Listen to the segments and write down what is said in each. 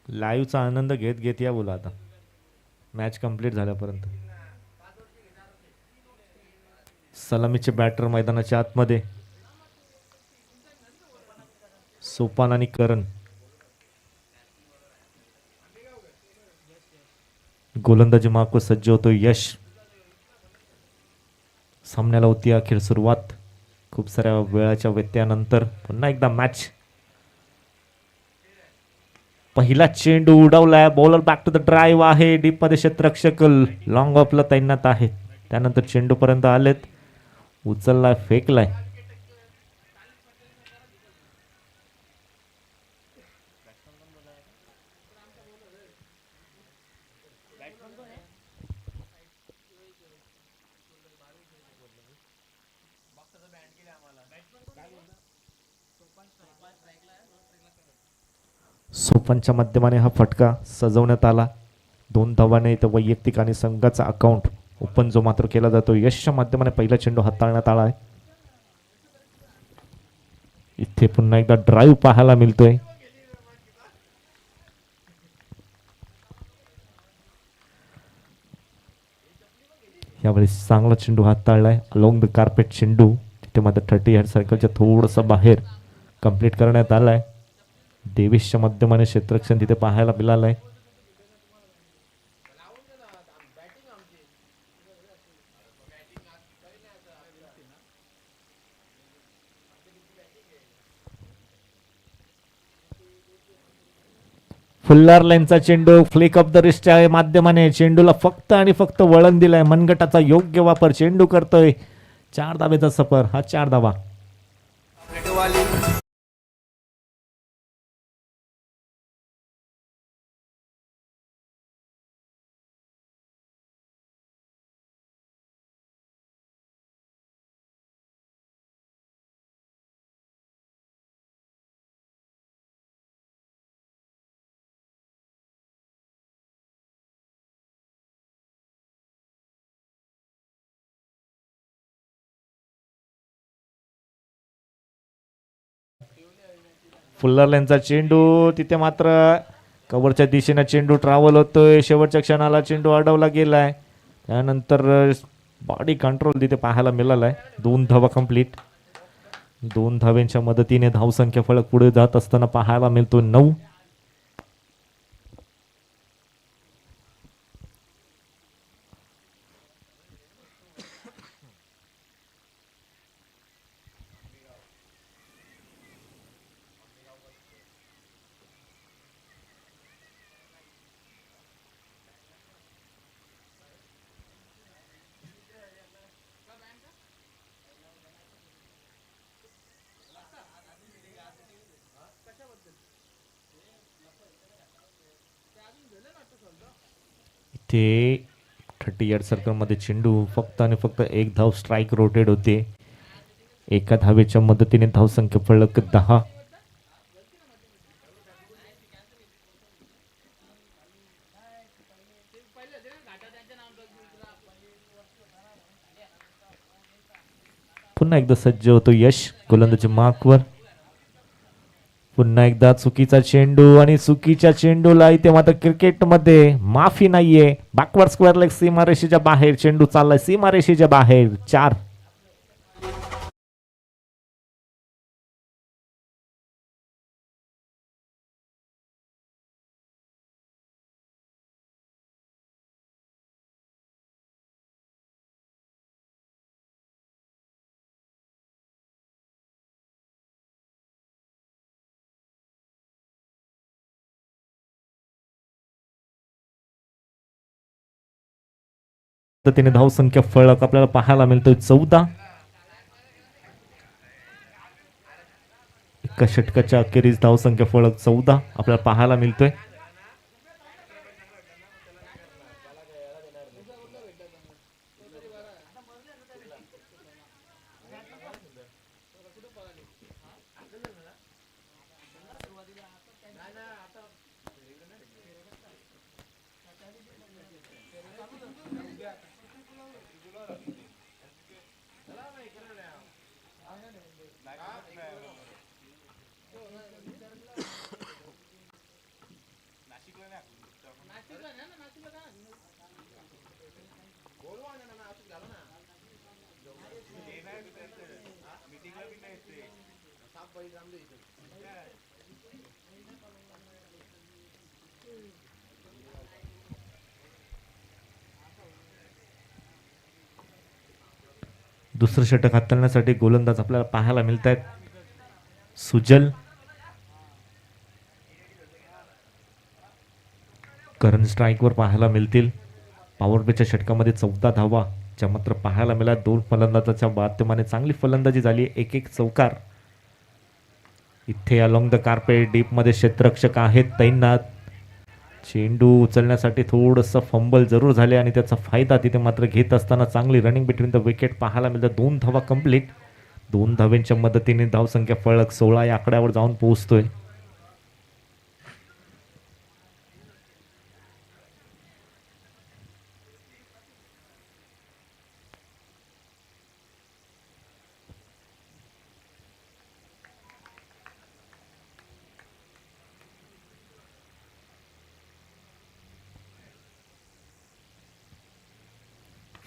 लाईव्हचा आनंद घेत घेत या बोला आता मॅच कंप्लीट झाल्यापर्यंत. सलामीचे बॅटर मैदानाच्या आतमध्ये सोपान आणि करण. गोलंदाजी मागवर सज्ज होतो यश. सामन्याला होती अखेर सुरुवात खूप साऱ्या वेळाच्या व्यत्ययानंतर. पुन्हा एकदा मॅच. पहिला चेंडू उडवलाय. Bowler back to the drive आहे. डीप मध्ये क्षेत्ररक्षक लॉंग ऑफला तैनात आहेत. त्यानंतर चेंडू पर्यंत आलेत. उचललाय फेकलाय. सोपानच्या माध्यमाने हा फटका सजवण्यात आला. 2 धावाने इथं वैयक्तिक आणि संघाचा अकाउंट ओपन जो मात्र केला जातो. यशच्या माध्यमाने पहिला चेंडू हाताळण्यात आला आहे. इथे पुन्हा एकदा ड्राईव्ह पाहायला मिळतोय. यावेळेस चांगला चेंडू हाताळलाय. अलोंग द कार्पेट चेंडू तिथे मात्र 30 यार्ड सर्कलच्या थोडंसं बाहेर कंप्लीट करण्यात आलाय. देवेशच्या माध्यमाने क्षेत्ररक्षण तिथे पाहायला मिळालंय. फुल्लर लाईनचा चेंडू फ्लिक ऑफ द रिस्टच्या माध्यमाने चेंडूला फक्त आणि फक्त वळण दिलंय. मनगटाचा योग्य वापर चेंडू करतोय. 4 धावेचा सफर. हा 4 धावा. फुल्लर लाईनचा चेंडू तिथे मात्र कव्हरच्या दिशेने चेंडू ट्रॅव्हल होतोय. शेवटच्या क्षणाला चेंडू अडवला गेलाय. त्यानंतर बॉडी कंट्रोल तिथे पाहायला मिळालाय. 2 धावा कंप्लीट. 2 धाव्यांच्या मदतीने धावसंख्या फलक पुढे जात असताना पाहायला मिळतो 9. इथे 30 यार्ड सर्कलमध्ये चेंडू फक्त आणि फक्त 1 धाव स्ट्राईक रोटेट होते. एका धावेच्या मदतीने धावसंख्या फलक 10. पुन्हा एकदा सज्ज होतो यश गोलंदाजी मार्कवर. पुन्हा एकदा चुकीचा चेंडू आणि चुकीच्या चेंडूला इथे मात्र क्रिकेटमध्ये माफी नाहीये. बॅकवर्ड स्क्वेअर लेग सीमारेषेच्या बाहेर चेंडू चाललाय. सीमारेषेच्या बाहेर. 4. पद्धतीने धावसंख्या फलक आपल्याला पाहायला मिळतोय 14. एका षटकाच्या अखेरीस धावसंख्या फलक 14 आपल्याला पाहायला मिळतोय. दुसरं षटक हाताळण्यासाठी गोलंदाज आपल्याला पाहायला मिळत आहेत. सुजल, करंट स्ट्राईकवर पाहायला मिळतील. पॉवर प्लेच्या षटकामध्ये 14 धावा च्या मात्र पाहायला मिळाल्या. 2 फलंदाजाच्या माध्यमाने चांगली फलंदाजी झाली. एक चौकार. इथे अलॉंग द कार्पेट डीपमध्ये क्षेत्ररक्षक आहेत तैनात. चेंडू उचलण्यासाठी थोडंसं फंबल जरूर झाले आणि त्याचा फायदा तिथे मात्र घेत असताना चांगली रनिंग बिटवीन द विकेट पाहायला मिळतं. 2 धावा कंप्लीट. 2 धावेंच्या मदतीने धावसंख्या फळक 16 या आकड्यावर जाऊन पोहोचतोय.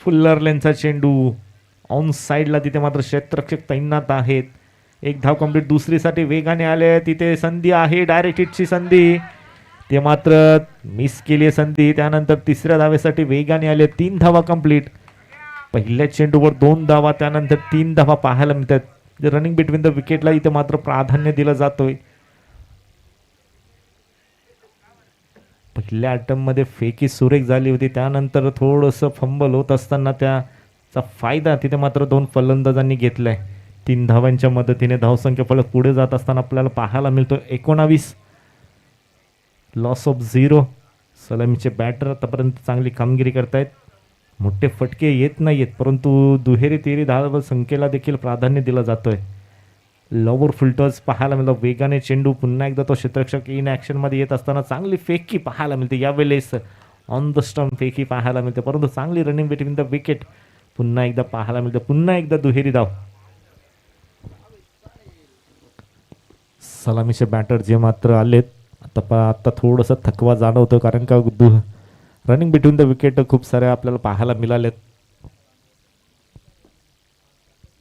फुल्लर लेनचा चेंडू ऑन साईडला. तिथे मात्र क्षेत्ररक्षक तैनात आहेत. 1 धाव कंप्लीट. दुसरीसाठी वेगाने आले. तिथे संधी आहे, डायरेक्ट हिटची संधी. ते मात्र मिस केली संधी. त्यानंतर तिसऱ्या धावेसाठी वेगाने आले. 3 धावा कंप्लीट. पहिल्या चेंडूवर 2 धावा, त्यानंतर 3 धावा पाहायला मिळतात. रनिंग बिटवीन द विकेटला इथे मात्र प्राधान्य दिलं जातोय. पहिल्या अटेम्प्टमध्ये फेकी सुरेख झाली होती. त्यानंतर थोडंसं फंबल होत असताना त्याचा फायदा तिथे मात्र 2 फलंदाजांनी घेतलाय. 3 धावांच्या मदतीने धावसंख्या फलक पुढे जात असताना आपल्याला पाहायला मिळतो 19. Loss of 0. सलामीचे बॅटर आतापर्यंत चांगली कामगिरी करतायत. मोठे फटके येत नाहीयेत, परंतु दुहेरी तिहेरी धाव संख्येला देखील प्राधान्य दिलं जातोय. लॉवर फिल्टर्स पाहायला मिळतो. वेगाने चेंडू पुन्हा एकदा तो क्षेत्ररक्षक इन ॲक्शनमध्ये येत असताना चांगली फेकी पाहायला मिळते. यावेळेस ऑन द स्टंप फेकी पाहायला मिळते, परंतु चांगली रनिंग बिटवीन द विकेट पुन्हा एकदा पाहायला मिळते. पुन्हा एकदा दुहेरी धाव. सलामीचे बॅटर जे मात्र आलेत आता थोडंसं थकवा जाणवतो, कारण का रनिंग बिटवीन द विकेट खूप साऱ्या आपल्याला पाहायला मिळालेत.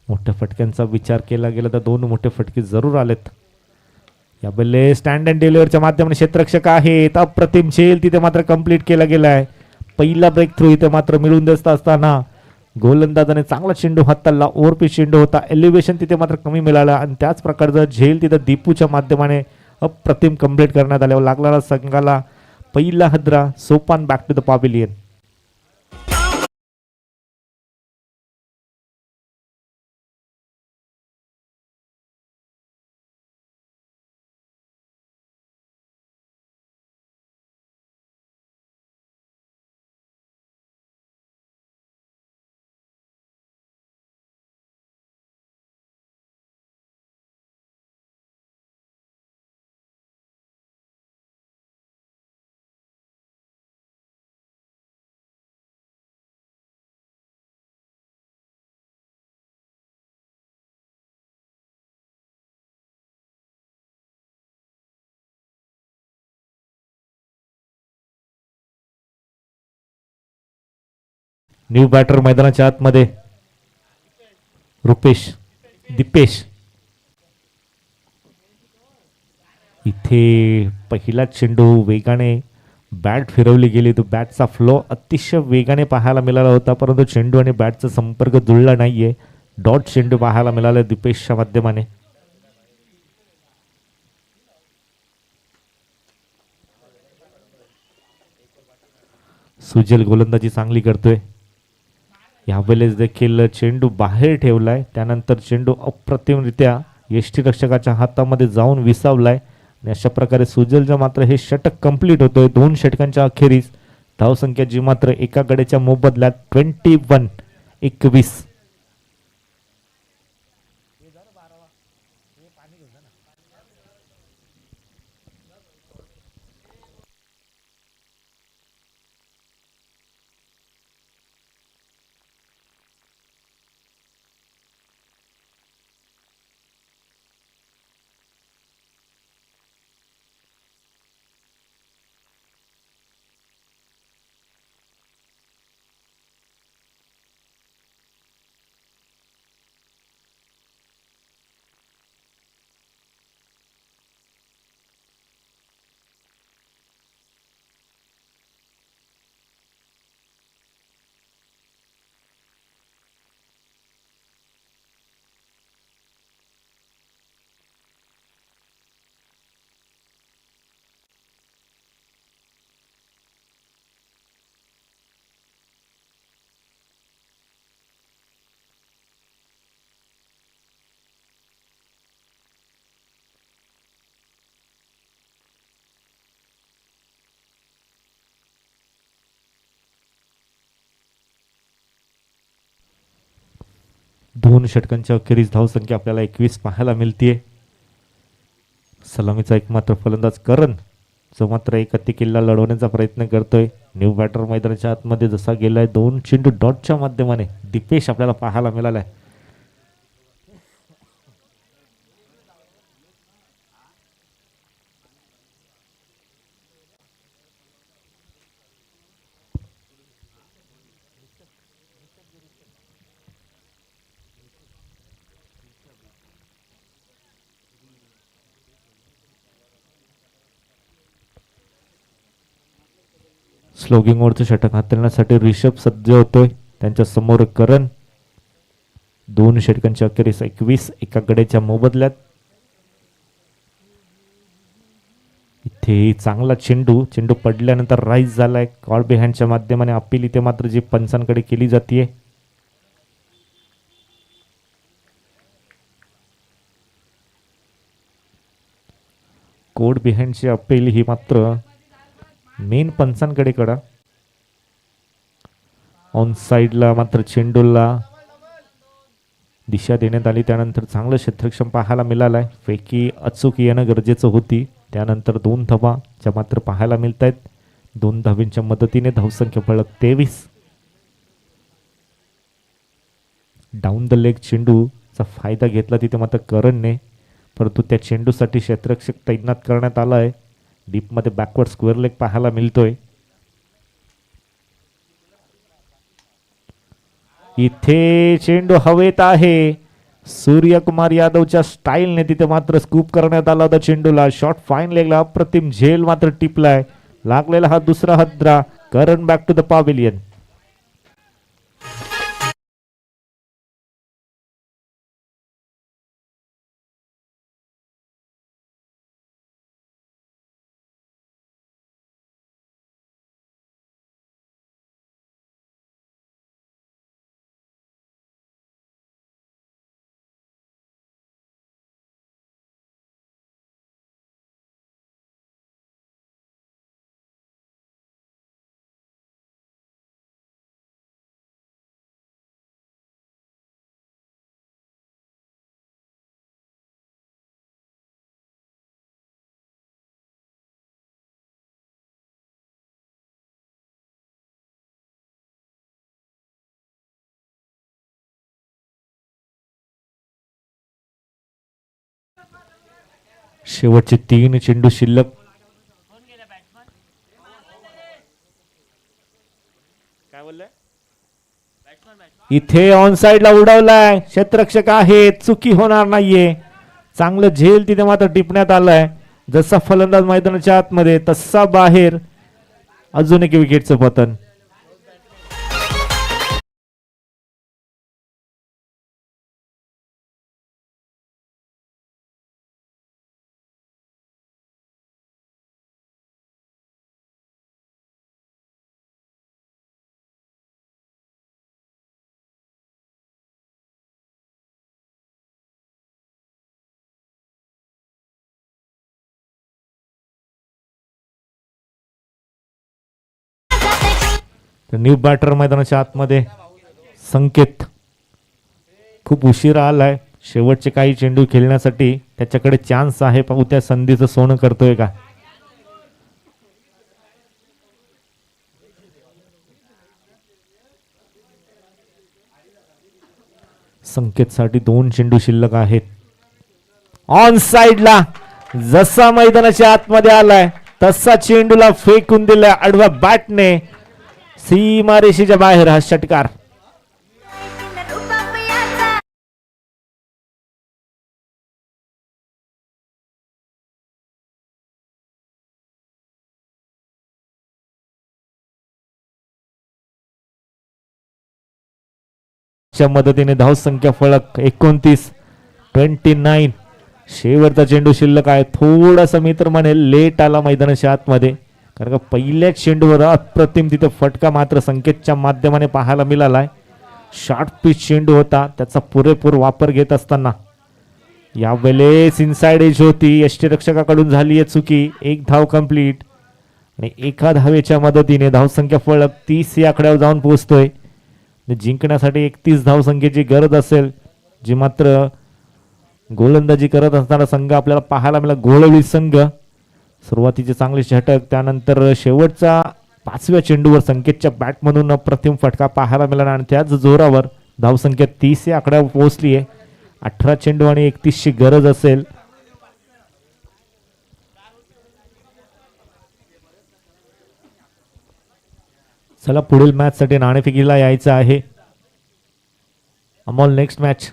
मोठ्या फटक्यांचा विचार केला गेला तर 2 मोठे फटके जरूर आलेत. यावेळेस स्टँड अँड डिलिव्हरच्या माध्यमाने क्षेत्ररक्षक आहेत. अप्रतिम झेल तिथे मात्र कंप्लीट केला गेलाय. पहिला ब्रेक थ्रू इथे मात्र मिळून देत असताना गोलंदाजाने चांगला चेंडू हाताळला. ओव्हरपिच चेंडू होता. एलिव्हेशन तिथे मात्र कमी मिळालं आणि त्याच प्रकारचा झेल तिथे दीपूच्या माध्यमाने अप्रतिम कंप्लीट करण्यात आल्यावर लागलेला संघाला पहिला हदरा. Sopan back to the pavilion. New batter मैदानाच्या आतमध्ये दीपेश. इथे पहिला चेंडू वेगाने बॅट फिरवली गेली. तो बॅटचा फ्लो अतिशय वेगाने पाहायला मिळाला होता, परंतु चेंडू आणि बॅटचा संपर्क जुळला नाहीये. डॉट चेंडू पाहायला मिळाला दीपेशच्या माध्यमाने. सुजल गोलंदाजी चांगली करतोय. यावेळेस देखील चेंडू बाहेर ठेवलाय. त्यानंतर चेंडू अप्रतिमरित्या यष्टीरक्षकाच्या हातामध्ये जाऊन विसावलाय आणि अशा प्रकारे सुजलचं मात्र हे षटक कंप्लीट होतोय. 2 षटकांच्या अखेरीस धावसंख्या जी मात्र एका गड्याच्या मोबदल्यात 21. 2 षटकांच्या अखेरीस धावसंख्या आपल्याला 21 पाहायला मिळतीये. सलामीचा एक मात्र फलंदाज करण जो मात्र एक हत्ती किल्ला लढवण्याचा प्रयत्न करतोय. न्यू बॅटर मैदानाच्या आतमध्ये जसा गेलाय 2 चेंडू डॉटच्या माध्यमाने दीपेश आपल्याला पाहायला मिळालाय. स्लोगिंग ओव्हरचं षटक हाताळण्यासाठी रिषभ सज्ज होतोय. त्यांच्या समोर करण. 2 षटकांच्या अखेरीस 21 एका गड्याच्या मोबदल्यात. इथे चांगला चेंडू पडल्यानंतर राईज झालाय. कॉल बिहाइंडच्या माध्यमाने अपील इथे मात्र जी पंचांकडे केली जाते. कोड बिहाइंडची अपील ही मात्र मेन पंचांकडे कडा. ऑन साइडला मात्र चेंडूला दिशा देण्यात आली. त्यानंतर चांगलं क्षेत्रक्षम पाहायला मिळालंय. फेकी अचूक येणं गरजेचं होती. त्यानंतर 2 धावा ज्या मात्र पाहायला मिळत आहेत. 2 धावींच्या मदतीने धावसंख्या फलक 23. डाऊन द लेग चेंडूचा फायदा घेतला तिथे मात्र करणने, परंतु त्या चेंडूसाठी क्षेत्ररक्षक तैनात करण्यात आलाय. डीप मध्ये बॅकवर्ड स्क्वेअर लेग पाहायला मिळतोय. इथे चेंडू हवेत आहे. सूर्यकुमार यादवच्या स्टाईलने तिथे मात्र स्कूप करण्यात आला होता चेंडूला. शॉर्ट फाईन लेगला अप्रतिम झेल मात्र टिपलाय. लागलेला हा दुसरा हद्रा. करण बॅक टू द पॅव्हिलियन. शेवटचे 3 चेंडू शिल्लक. इथे ऑन साइडला उडवलाय. क्षेत्ररक्षक आहे, चुकी होणार नाहीये. चांगलं झेल तिथे मात्र टिपण्यात आलाय. जसा फलंदाज मैदानाच्या आतमध्ये तसा बाहेर. अजून एक विकेटचं पतन. न्यू बॅटर मैदानाच्या आतमध्ये संकेत खूप उशिरा आलाय. शेवटचे काही चेंडू खेळण्यासाठी त्याच्याकडे चान्स आहे. पाहू त्या संधीचं सोनं करतोय का. संकेतसाठी 2 चेंडू शिल्लक आहेत. ऑन साइडला जसा मैदानाच्या आतमध्ये आलाय तसा चेंडूला फेकून दिलाय आडव्या बॅटने. सीमारेषेच्या बाहेर हा षटकार. च्या मदतीने धावसंख्या फलक 29. शेवटचा चेंडू शिल्लक आहे. थोडासा मित्र म्हणेल लेट आला मैदानाच्या आतमध्ये, कारण का पहिल्याच चेंडूवर अप्रतिम तिथे फटका मात्र संकेतच्या माध्यमाने पाहायला मिळालाय. शॉर्ट पिच चेंडू होता, त्याचा पुरेपूर वापर घेत असताना यावेळेस इनसाइड एज होती. यष्टीरक्षकाकडून झाली आहे चुकी. 1 धाव कंप्लीट आणि 1 धावेच्या मदतीने धावसंख्या फलक 30 या आकड्यावर जाऊन पोहोचतोय. जिंकण्यासाठी 31 धावसंख्येची गरज असेल जी मात्र गोलंदाजी करत असताना संघ आपल्याला पाहायला मिळाला गोळवली संघ. सुरुवातीचे चांगले षटक, त्यानंतर शेवटचा 5व्या चेंडूवर संकेतच्या बॅटमधून अप्रतिम फटका पाहायला मिळाला आणि त्याच जोरावर धावसंख्या 30 या आकड्यावर पोहोचली आहे. 18 चेंडू आणि 31 ची गरज असेल. चला पुढील मॅच साठी नाणेफेकीला यायचं आहे. Amol next match.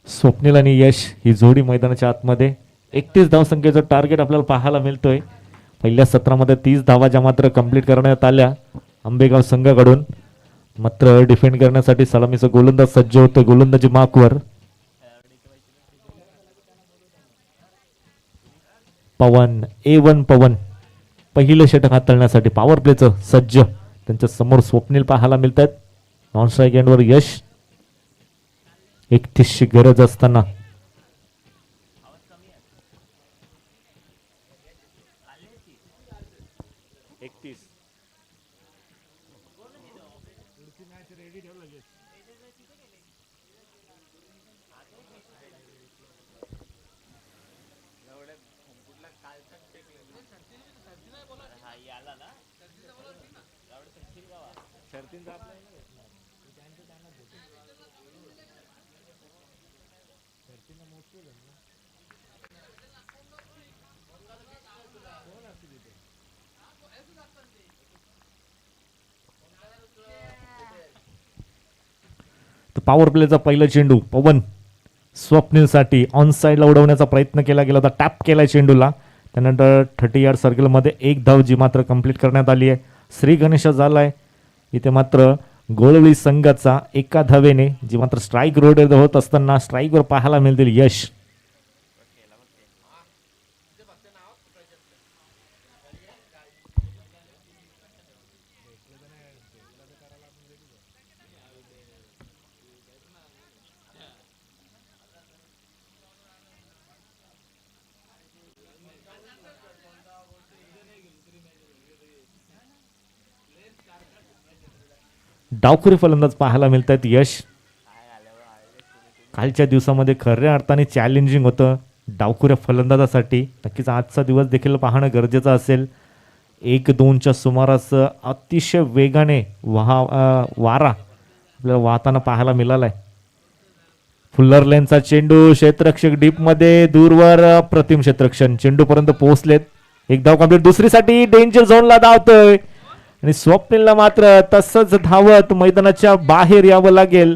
स्वप्नील आणि यश ही जोडी मैदानाच्या आतमध्ये. 31 धावसंख्येचं टार्गेट आपल्याला पाहायला मिळतोय. पहिल्या सत्रामध्ये 30 धावा ज्या मात्र कंप्लीट करण्यात आल्या आंबेगाव संघाकडून. मात्र डिफेंड करण्यासाठी सलामीचा गोलंदाज सज्ज होतो. गोलंदाजी मार्कवर पवन A1 पवन पहिलं षटक हाताळण्यासाठी पॉवर प्लेचं सज्ज. त्यांच्या समोर स्वप्नील पाहायला मिळतात. नॉन स्ट्राईक एंडवर यश. 31ची गरज असताना पॉवर प्लेचा पहिला चेंडू पवन स्वप्नीलसाठी ऑन साईडला उडवण्याचा प्रयत्न केला गेला होता. टॅप केलाय चेंडूला. त्यानंतर 30 यार्ड सर्कलमध्ये एक धाव जी मात्र कंप्लीट करण्यात आली आहे. श्री गणेश झालाय इथे मात्र गोळवली संघाचा एका धावेने जी मात्र स्ट्राईक रोड होत असताना स्ट्राईकवर पाहायला मिळतील यश. डावखुरी फलंदाज पाहायला मिळत आहेत यश. कालच्या दिवसामध्ये खऱ्या अर्थाने चॅलेंजिंग होतं डावखुऱ्या फलंदाजासाठी. नक्कीच आजचा दिवस देखील पाहणं गरजेचं असेल. 1-2च्या सुमारास अतिशय वेगाने वारा आपल्याला वाहताना पाहायला मिळालाय. फुल्लर लेनचा चेंडू क्षेत्ररक्षक डीपमध्ये दूरवर अप्रतिम क्षेत्ररक्षण चेंडूपर्यंत पोहोचलेत. एक धाव कंप्लीट. दुसरीसाठी डेंजर झोनला धावतोय आणि स्वप्नीलला मात्र तसंच धावत मैदानाच्या बाहेर यावं लागेल.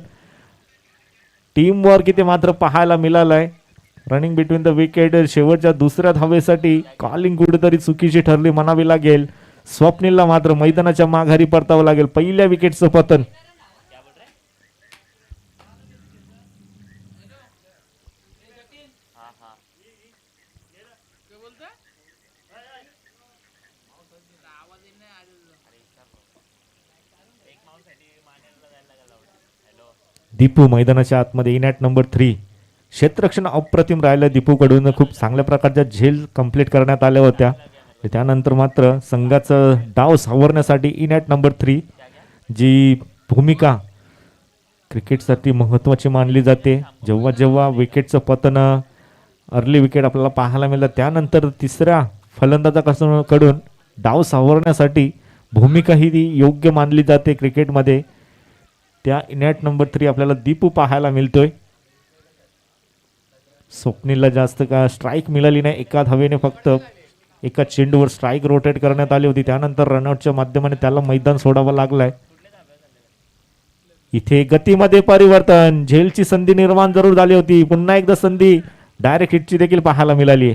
टीम वर्क इथे मात्र पाहायला मिळालंय. रनिंग बिटवीन द विकेट शेवटच्या दुसऱ्या धावेसाठी कॉलिंग कुठेतरी चुकीची ठरली म्हणावी लागेल. स्वप्नीलला मात्र मैदानाच्या माघारी परतावं लागेल. पहिल्या विकेटचं पतन. दीपू मैदानाच्या आतमध्ये इन ॲट नंबर 3. क्षेत्ररक्षण अप्रतिम राहिलं दीपूकडून. खूप चांगल्या प्रकारच्या झेल कंप्लीट करण्यात आल्या होत्या. त्यानंतर मात्र संघाचं डाव सावरण्यासाठी इन ॲट नंबर 3 जी भूमिका क्रिकेटसाठी महत्त्वाची मानली जाते. जेव्हा जेव्हा विकेटचं पतन अर्ली विकेट आपल्याला पाहायला मिळतं त्यानंतर तिसऱ्या फलंदाजाकडून डाव सावरण्यासाठी भूमिका ही योग्य मानली जाते क्रिकेटमध्ये. त्या इन ॲट नंबर 3 आपल्याला दीपू पाहायला मिळतोय. स्वप्नीलला जास्त का स्ट्राईक मिळाली नाही. एका धावेने फक्त एका चेंडूवर स्ट्राईक रोटेट करण्यात आली होती. त्यानंतर रनआउटच्या माध्यमाने त्याला मैदान सोडावं लागलंय. इथे गतीमध्ये परिवर्तन. झेलची संधी निर्माण जरूर झाली होती. पुन्हा एकदा संधी डायरेक्ट हिटची देखील पाहायला मिळाली.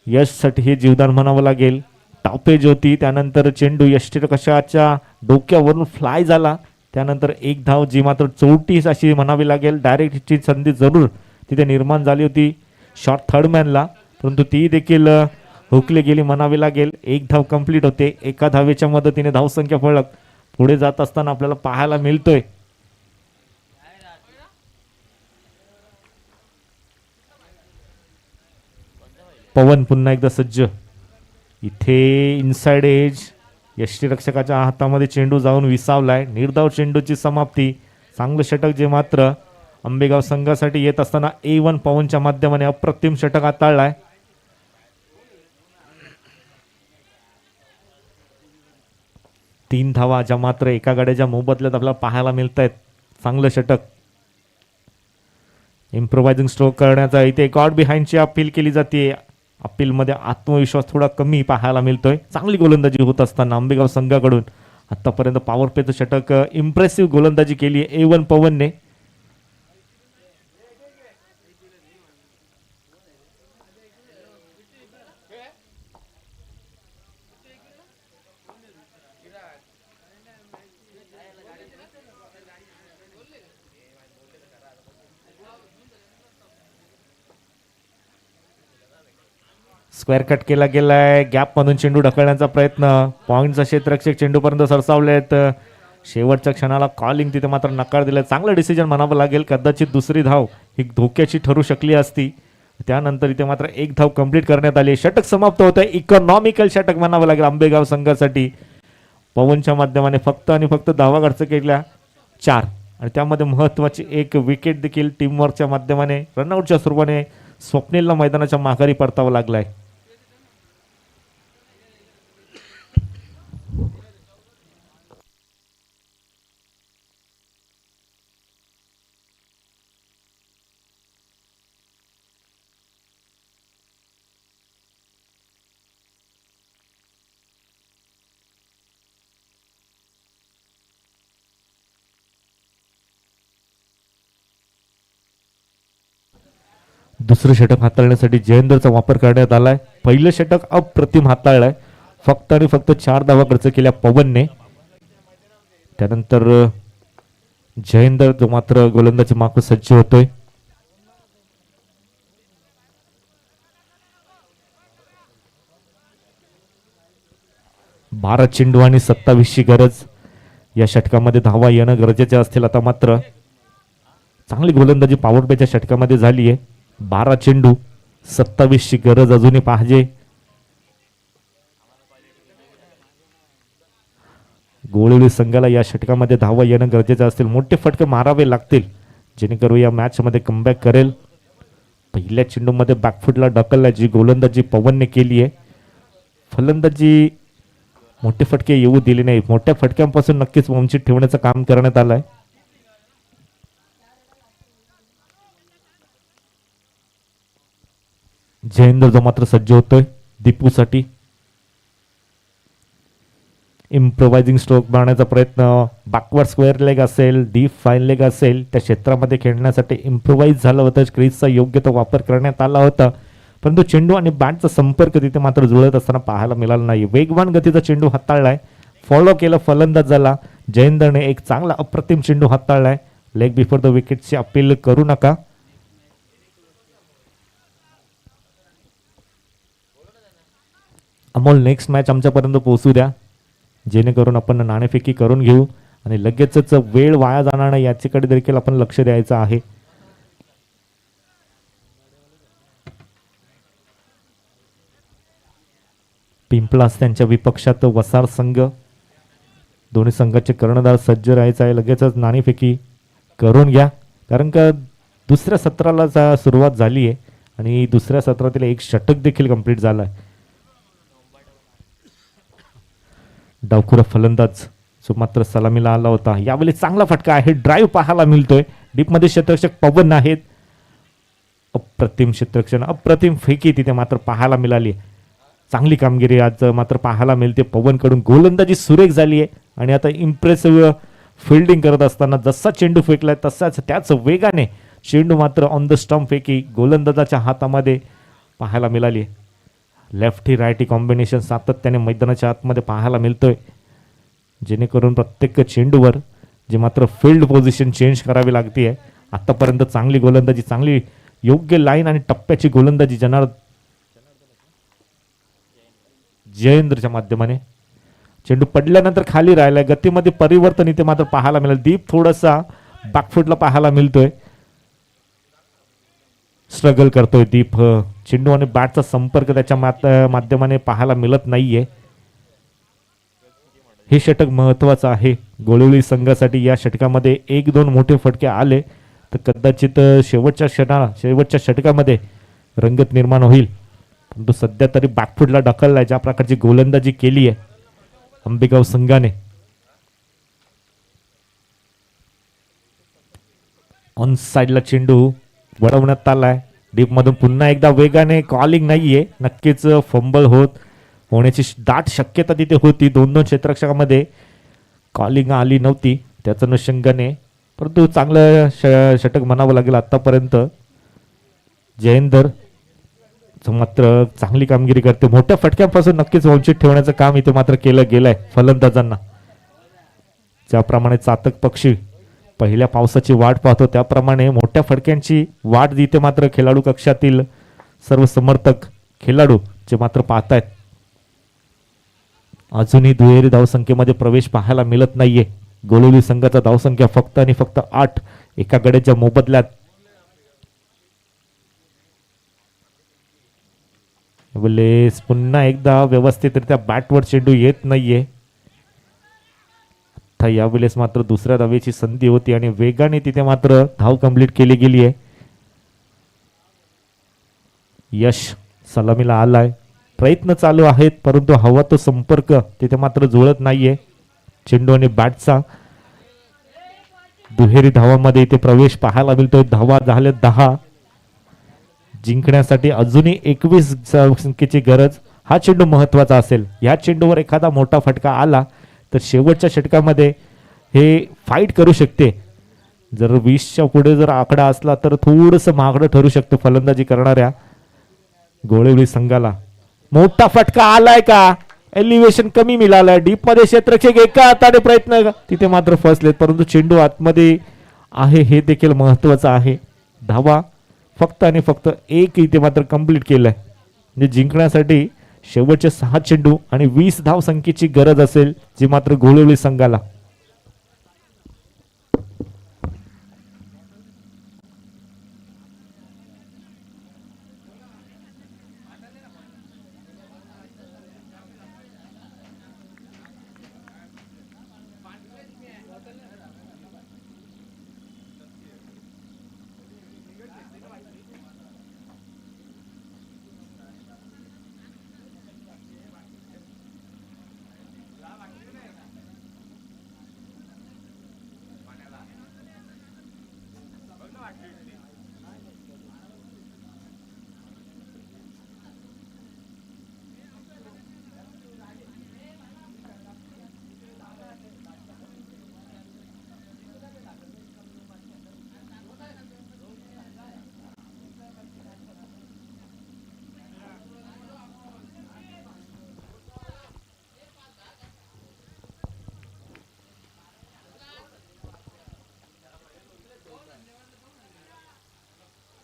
यशसाठी हे जीवदान म्हणावं लागेल. टॉपेज होती. त्यानंतर चेंडू यष्टिरक्षकाच्या डोक्यावरून फ्लाय झाला. त्यानंतर एक धाव जी मात्र 34 अशी म्हणावी लागेल. डायरेक्ट हिटची संधी जरूर तिथे निर्माण झाली होती शॉट थर्ड मॅनला परंतु ती देखील हुकली गेली म्हणावी लागेल. एक धाव कंप्लीट होते. एका धावेच्या मदतीने धावसंख्या फलक पुढे जात असताना आपल्याला पाहायला मिळतोय. पवन पुन्हा एकदा सज्ज. इथे इनसाइड एज यष्टीरक्षकाच्या हातामध्ये चेंडू जाऊन विसावलाय. निर्धाव चेंडूची समाप्ती. चांगलं षटक जे मात्र आंबेगाव संघासाठी येत असताना A1 पवनच्या माध्यमाने अप्रतिम षटक हाताळलाय. तीन धावा ज्या मात्र एका गाड्याच्या मोबदल्यात आपल्याला पाहायला मिळत आहेत. चांगलं षटक. इम्प्रोवायझिंग स्ट्रोक करण्याचा इथे गॉड बिहाइंडची अपील केली जाते. अपीलमध्ये आत्मविश्वास थोडा कमी पाहायला मिळतोय. चांगली गोलंदाजी होत असताना आंबेगाव संघाकडून आतापर्यंत पॉवर प्लेचं षटक इम्प्रेसिव्ह गोलंदाजी केली A1 पवनने. स्क्वेअर कट केला गेलाय. गॅप मधून चेंडू ढकलण्याचा प्रयत्न. पॉइंटचा क्षेत्ररक्षक चेंडूपर्यंत सरसावलेत. शेवटच्या क्षणाला कॉलिंग तिथे मात्र नकार दिला. चांगलं डिसिजन म्हणावं लागेल. कदाचित दुसरी धाव ही धोक्याची ठरू शकली असती. त्यानंतर इथे मात्र एक धाव कंप्लीट करण्यात आली. षटक समाप्त होत आहे. इकॉनॉमिकल षटक म्हणावं लागेल आंबेगाव संघासाठी. पवनच्या माध्यमाने फक्त आणि फक्त धावा खर्च केल्या 4 आणि त्यामध्ये महत्त्वाची एक विकेट देखील टीमवर्कच्या माध्यमाने रनआउटच्या स्वरूपाने स्वप्नीलला मैदानाच्या माघारी परतावं लागलाय. दुसरं षटक हाताळण्यासाठी जयेंद्रचा वापर करण्यात आलाय. पहिलं षटक अप्रतिम हाताळलंय. फक्त आणि फक्त 4 धावा खर्च केल्या पवनने. त्यानंतर जयेंद्र जो मात्र गोलंदाजी मागे सज्ज होतोय. बारा चेंडू आणि 27ची गरज. या षटकामध्ये धावा येणं गरजेचे असतील. आता मात्र चांगली गोलंदाजी पॉवर प्लेच्या षटकामध्ये झाली आहे. 12 चेंडू 27ची गरज अजूनही पाहिजे. गोळवली संघाला या षटकामध्ये धावा येणं गरजेचं असतील. मोठे फटके मारावे लागतील जेणेकरून या मॅच मध्ये कमबॅक करेल. पहिल्या चेंडूमध्ये बॅकफुटला ढकलण्याची गोलंदाजी पवनने केली आहे. फलंदाजी मोठे फटके येऊ दिले नाही. मोठ्या फटक्यांपासून नक्कीच वंचित ठेवण्याचं काम करण्यात आलंय. जयेंद्र जो मात्र सज्ज होतोय दीपूसाठी. इम्प्रोवायझिंग स्ट्रोक मारण्याचा प्रयत्न. बॅकवर्ड स्क्वेअर लेग असेल, डीप फाईन लेग असेल, त्या क्षेत्रामध्ये खेळण्यासाठी इम्प्रोवाइज झालं होतं. क्रीजचा योग्य तो वापर करण्यात आला होता. परंतु चेंडू आणि बॅटचा संपर्क तिथे मात्र जुळत असताना पाहायला मिळाला नाही. वेगवान गतीचा चेंडू हाताळलाय. फॉलो केलं फलंदाजाला. जयेंद्रने एक चांगला अप्रतिम चेंडू हाताळलाय. लेग बिफोर द विकेटची अपील करू नका. अमोल नेक्स्ट मॅच आमच्यापर्यंत पोहोचू द्या जेणेकरून आपण नाणेफेकी करून घेऊ आणि लगेचच वेळ वाया जाणार नाही याच्याकडे देखील आपण लक्ष द्यायचं आहे. पिंपलास त्यांच्या विपक्षात वसार संघ. दोन्ही संघाचे कर्णधार सज्ज राहायचं आहे. लगेचच नाणेफेकी करून घ्या कारण का दुसऱ्या सत्राला सुरुवात झाली आहे आणि दुसऱ्या सत्रातील एक षटक देखील कंप्लीट झालं आहे. डावखुरा फलंदाज जो मात्र सलामीला आला होता. यावेळी चांगला फटका आहे. ड्राईव्ह पाहायला मिळतोय. डीपमध्ये क्षेत्ररक्षक पवन आहेत. अप्रतिम क्षेत्ररक्षण, अप्रतिम फेकी तिथे मात्र पाहायला मिळाली. चांगली कामगिरी आज मात्र पाहायला मिळते पवन कडून. गोलंदाजी सुरेख झाली आहे आणि आता इम्प्रेसिव्ह फिल्डिंग करत असताना जसा चेंडू फेकलाय तसाच त्याच वेगाने चेंडू मात्र ऑन द स्टंप फेकी गोलंदाजाच्या हातामध्ये पाहायला मिळाली. लेफ्टी राईटी कॉम्बिनेशन सातत्याने मैदानाच्या आतमध्ये पाहायला मिळतोय जेणेकरून प्रत्येक चेंडूवर जे मात्र फील्ड पोझिशन चेंज करावी लागते. आतापर्यंत चांगली गोलंदाजी, चांगली योग्य लाईन आणि टप्प्याची गोलंदाजी जयेंद्रच्या माध्यमाने. चेंडू पडल्यानंतर खाली राहिलाय. गतीमध्ये परिवर्तन इथे मात्र पाहायला मिळेल. दीप थोडासा बॅकफुटला पाहायला मिळतोय. स्ट्रगल करतोय दीप. चेंडू आणि बॅटचा संपर्क त्याच्या माध्यमाने पाहायला मिळत नाहीये. हे षटक महत्वाचं आहे गोळवली संघासाठी. या षटकामध्ये 1-2 मोठे फटके आले तर कदाचित शेवटच्या षटकामध्ये रंगत निर्माण होईल. परंतु सध्या तरी बॅकफुटला ढकललाय. ज्या प्रकारची गोलंदाजी केली आहे आंबेगाव संघाने. ऑन साइडला चेंडू वळवण्यात आलाय. डीप मधून पुन्हा एकदा वेगाने. कॉलिंग नाहीये. नक्कीच फंबल होण्याची दाट शक्यता तिथे होती. 2-2 क्षेत्ररक्षकामध्ये कॉलिंग आली नव्हती त्याच अनुषंगाने. परंतु चांगलं षटक म्हणावं लागेल आतापर्यंत. जयेंद्र मात्र चांगली कामगिरी करते. मोठ्या फटक्यांपासून नक्कीच वंचित ठेवण्याचं काम इथे मात्र केलं गेलंय फलंदाजांना. ज्याप्रमाणे चातक पक्षी पहिल्या पावसाची वाट पाहतो त्याप्रमाणे मोठ्या फटक्यांची वाट इथे मात्र खेळाडू कक्षातील सर्व समर्थक खेळाडू जे मात्र पाहतायत. अजूनही दुहेरी धावसंख्येमध्ये प्रवेश पाहायला मिळत नाहीये. गोळवली संघाचा धावसंख्या फक्त आणि फक्त 8 एका गड्याच्या मोबदल्यात. विलेस पुन्हा एकदा व्यवस्थितरित्या बॅटवर चेंडू येत नाहीये. आता यावेळेस मात्र दुसऱ्या धावेची संधी होती आणि वेगाने तिथे मात्र धाव कंप्लीट केली गेली आहे. यश सलामीला आलाय. प्रयत्न चालू आहेत परंतु हवा तो संपर्क तिथे मात्र जुळत नाहीये. चेंडू आणि बॅटचा दुहेरी धावांमध्ये इथे प्रवेश पाहायला मिळतोय. धावा झाल्या 10. जिंकण्यासाठी अजूनही 21 संख्येची गरज. हा चेंडू महत्वाचा असेल. या चेंडूवर एखादा मोठा फटका आला तर शेवटच्या षटकामध्ये हे फाईट करू शकते. जर 20च्या पुढे जर आकडा असला तर थोडंसं महागडं ठरू शकतं फलंदाजी करणाऱ्या गोळवली संघाला. मोठा फटका आलाय का? एलिव्हेशन कमी मिळालाय. डीप मध्ये क्षेत्ररक्षक एका हाताने प्रयत्न तिथे मात्र फसलेत परंतु चेंडू आतमध्ये आहे हे देखील महत्वाचं आहे. धावा फक्त आणि फक्त 1 इथे मात्र कंप्लीट केलंय. म्हणजे जिंकण्यासाठी शेवटचे 6 चेंडू आणि 20 धाव संख्येची गरज असेल जी मात्र गोळवली संघाला.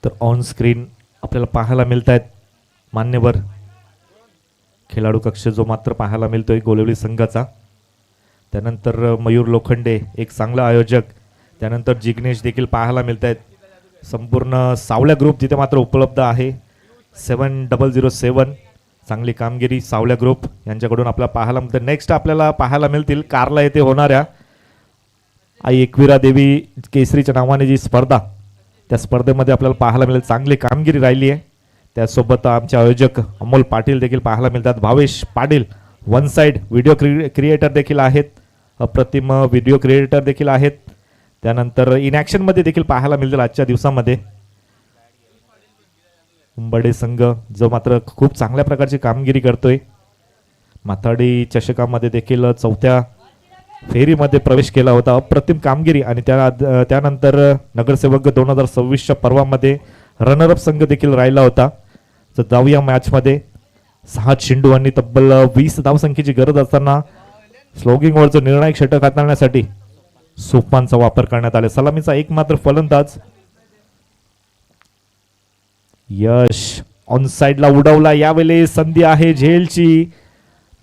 तर ऑन स्क्रीन आपल्याला पाहायला मिळत आहेत मान्यवर खेळाडू कक्ष जो मात्र पाहायला मिळतोय गोळवली संघाचा. त्यानंतर मयूर लोखंडे एक चांगला आयोजक. त्यानंतर जिग्नेश देखील पाहायला मिळत आहेत. संपूर्ण सावल्या ग्रुप जिथे मात्र उपलब्ध आहे. 7007 चांगली कामगिरी सावल्या ग्रुप यांच्याकडून आपल्याला पाहायला मिळतं. नेक्स्ट आपल्याला पाहायला मिळतील कारला येथे होणाऱ्या आई एकविरा देवी केसरीच्या नावाने जी स्पर्धा त्या स्पर्धेमध्ये आपल्याला पाहायला मिळेल. चांगली कामगिरी राहिली आहे. त्यासोबत आमचे आयोजक अमोल पाटील देखील पाहायला मिळतात. Bhavesh Patil one side video creator देखील आहेत. अप्रतिम व्हिडिओ क्रिएटर देखील आहेत. त्यानंतर इन ॲक्शन मध्ये देखील पाहायला मिळतील आजच्या दिवसामध्ये. उंबडे संघ जो मात्र खूप चांगल्या प्रकारची कामगिरी करतोय. माथाडी चषकामध्ये देखील 4थ्या फेरीमध्ये प्रवेश केला होता. अप्रतिम कामगिरी आणि त्यानंतर नगरसेवक 2026च्या पर्वामध्ये रनरअप संघ देखील राहिला होता. तर जाऊया मॅच मध्ये 6 चेंडू आणि तब्बल 20 धावसंख्येची गरज असताना स्लोगिंग ओव्हरचा निर्णायक षटक हाताळण्यासाठी सोपांचा वापर करण्यात आला. सलामीचा एक मात्र फलंदाज यश ऑन साइडला उडवला. यावेळी संधी आहे झेलची.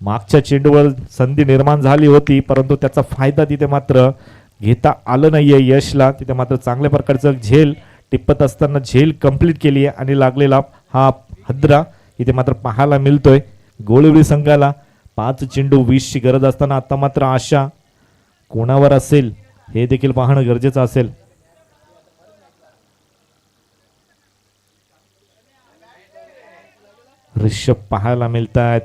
मागच्या चेंडूवर संधी निर्माण झाली होती परंतु त्याचा फायदा तिथे मात्र घेता आलं नाहीये यशला. तिथे मात्र चांगल्या प्रकारचं झेल टिप्पत असताना झेल कंप्लीट केली आहे आणि लागलेला हा हद्रा इथे मात्र पाहायला मिळतोय गोळवली संघाला. 5 चेंडू 20 ची गरज असताना आता मात्र आशा कोणावर असेल हे देखील पाहणं गरजेचं असेल. ऋषभ पाहायला मिळत आहेत.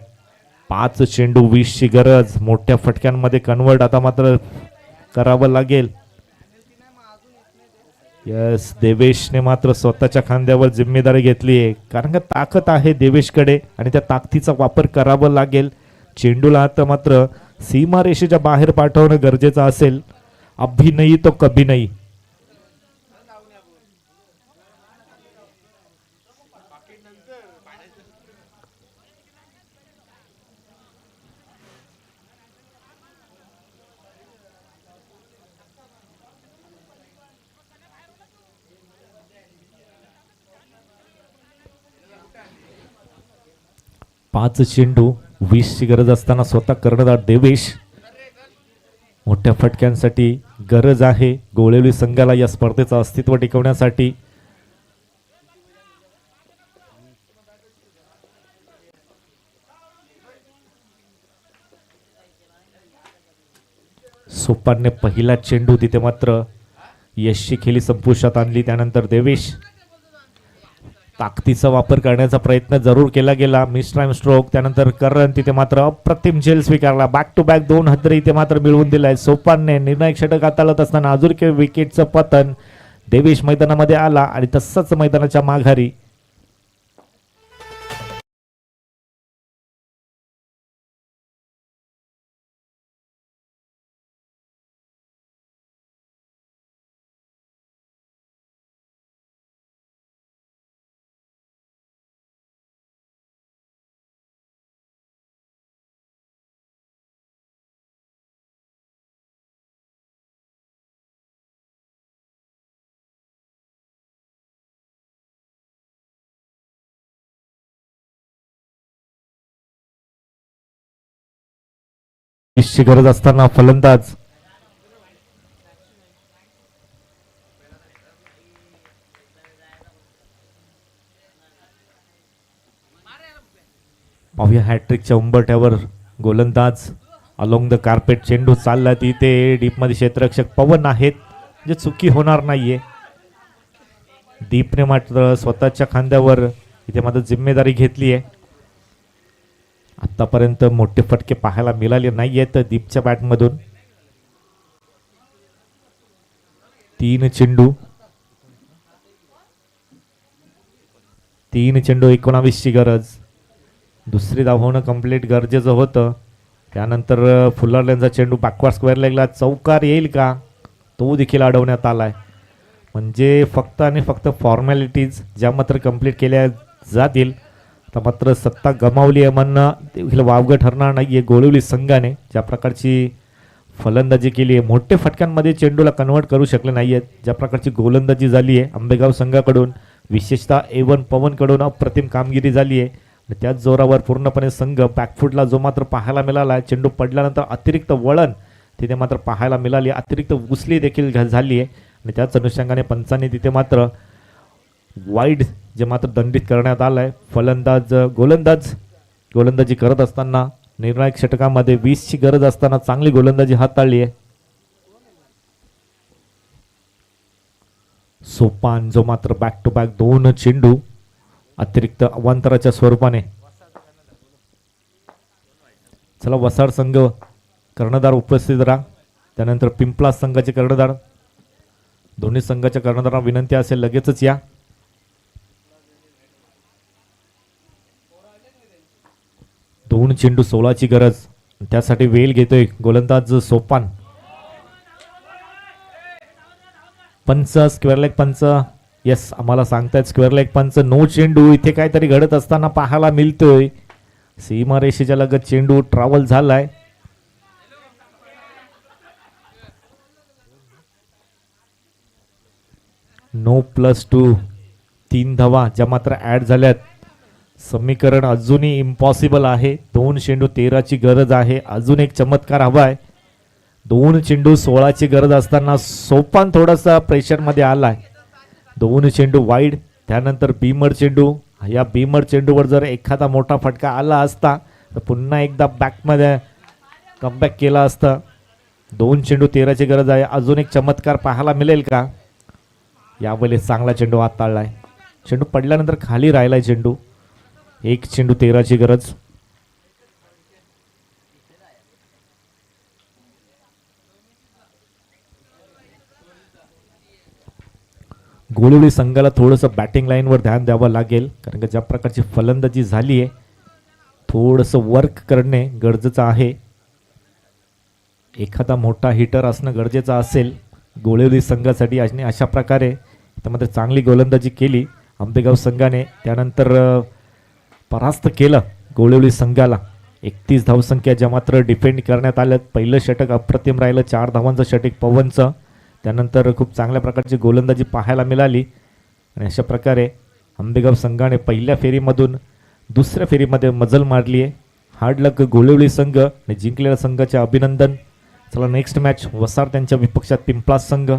5 चेंडू 20 ची गरज. मोठ्या फटक्यांमध्ये कन्वर्ट आता मात्र करावं लागेल. यस देवेशने मात्र स्वतःच्या खांद्यावर जिम्मेदारी घेतली आहे कारण का ताकद आहे देवेशकडे आणि त्या ताकदीचा वापर करावा लागेल. चेंडूला आता मात्र सीमारेषेच्या बाहेर पाठवणं गरजेचं असेल. अभी नाही तो कभी नाही. पाच चेंडू 20 ची गरज असताना स्वतः कर्णधार देवेश मोठ्या फटक्यांसाठी गरज आहे गोळेवली संघाला या स्पर्धेचं अस्तित्व टिकवण्यासाठी. सोपानने पहिला चेंडू तिथे मात्र यशची खेळी संपुष्टात आणली. त्यानंतर देवेश ताकदीचा वापर करण्याचा प्रयत्न जरूर केला गेला. मिसटाइम स्ट्रोक. त्यानंतर करण तिथे मात्र अप्रतिम झेल स्वीकारला. बॅक टू बॅक 2 हदरी इथे मात्र मिळवून दिलाय. सोपानने निर्णायक षटक हाताळत असताना अजून विकेटचं पतन. देवेश मैदानामध्ये आला आणि तसंच मैदानाच्या माघारी. ची गरज असताना फलंदाज पाहूया हॅट्रिकच्या उंबरठ्यावर गोलंदाज अलोंग द कार्पेट चेंडू चालला. तिथे डीपमध्ये क्षेत्ररक्षक पवन आहेत, म्हणजे चुकी होणार नाहीये. दीपने मात्र स्वतःच्या खांद्यावर इथे मात्र जिम्मेदारी घेतली आहे. आतापर्यंत मोठे फटके पाहायला मिळाले नाहीयेत दीपच्या बॅटमधून. 3 चेंडू 19 ची गरज. दुसरी धाव होणं कंप्लीट गरजेचं होतं. त्यानंतर फुलरलेनचा चेंडू बॅकवर्ड स्क्वेअर लेगला चौकार येईल का, तो देखील अडवण्यात आलाय. म्हणजे फक्त आणि फक्त फॉर्मॅलिटीज ज्या मात्र कंप्लीट केल्या जातील. तर मात्र सत्ता गमावली आहे म्हणणं देखील वावगं ठरणार नाहीये. गोळवली संघाने ज्या प्रकारची फलंदाजी केली आहे, मोठे फटक्यांमध्ये चेंडूला कन्वर्ट करू शकले नाहीयेत. ज्या प्रकारची गोलंदाजी झाली आहे आंबेगाव संघाकडून, विशेषतः A1 पवनकडून अप्रतिम कामगिरी झाली आहे. त्याच जोरावर पूर्णपणे संघ बॅकफुटला जो मात्र पाहायला मिळाला. चेंडू पडल्यानंतर अतिरिक्त वळण तिथे मात्र पाहायला मिळाली. अतिरिक्त उसली देखील झाली आहे आणि त्याच अनुषंगाने पंचांनी तिथे मात्र वाईड जे मात्र दंडित करण्यात आलंय. फलंदाज गोलंदाजी करत असताना निर्णायक षटकामध्ये 20 ची गरज असताना चांगली गोलंदाजी हाताळली आहे. सोपान जो मात्र बॅक टू बॅक 2 चेंडू अतिरिक्त अवांतराच्या स्वरूपाने. चला वसाड संघ कर्णधार उपस्थित राहा. त्यानंतर पिंपळा संघाचे कर्णधार, दोन्ही संघाच्या कर्णधारांना विनंती असेल लगेचच या. दोन चेंडू 16 ची गरज. त्यासाठी वेल घेतोय गोलंदाज सोपान. पंच स्क्वेअर लेग पंच. यस, आम्हाला सांगतायत स्क्वेअर लेग पंच. नो चेंडू. इथे काहीतरी घडत असताना पाहायला मिळतोय. सीमारेषेच्या लगत चेंडू ट्रॅव्हल झालाय. नो +2. 3 धावा ज्या मात्र ऍड झाल्यात. समीकरण अजूनही इम्पॉसिबल आहे. 2 चेंडू 13 ची गरज आहे. अजून एक चमत्कार हवाय. 2 चेंडू 16 ची गरज असताना सोपान थोडासा प्रेशर मध्ये आलाय. 2 चेंडू वाईड. त्यानंतर बीमर चेंडू. या बीमर चेंडूवर जर एखादा मोठा फटका आला असता तर पुन्हा एकदा बॅकमध्ये कमबॅक केला असता. 2 चेंडू 13 ची गरज आहे. अजून एक चमत्कार पाहायला मिळेल का. यावेळेस चांगला चेंडू हाताळलाय. चेंडू पडल्यानंतर खाली राहिलाय चेंडू. 1 चेंडू 13 ची गरज. गोळवली संघाला थोडंसं बॅटिंग लाईनवर ध्यान द्यावं लागेल. कारण की ज्या प्रकारची फलंदाजी झाली आहे थोडंसं वर्क करणे गरजेचं आहे. एखादा मोठा हिटर असणं गरजेचं असेल गोळवली संघासाठी. आणि अशा प्रकारे त्यामध्ये चांगली गोलंदाजी केली आंबेगाव संघाने. त्यानंतर परास्त केलं गोळवली संघाला. 31 धावसंख्या ज्या मात्र डिफेंड करण्यात आल्यात. पहिलं षटक अप्रतिम राहिलं. 4 धावांचं षटक पवनचं. त्यानंतर खूप चांगल्या प्रकारची गोलंदाजी पाहायला मिळाली. आणि अशा प्रकारे आंबेगाव संघाने पहिल्या फेरीमधून दुसऱ्या फेरीमध्ये मजल मारली आहे. हार्ड लक गोळवली संघ आणि जिंकलेल्या संघाचे अभिनंदन. चला नेक्स्ट मॅच वसार त्यांच्या विपक्षात पिंपळा संघ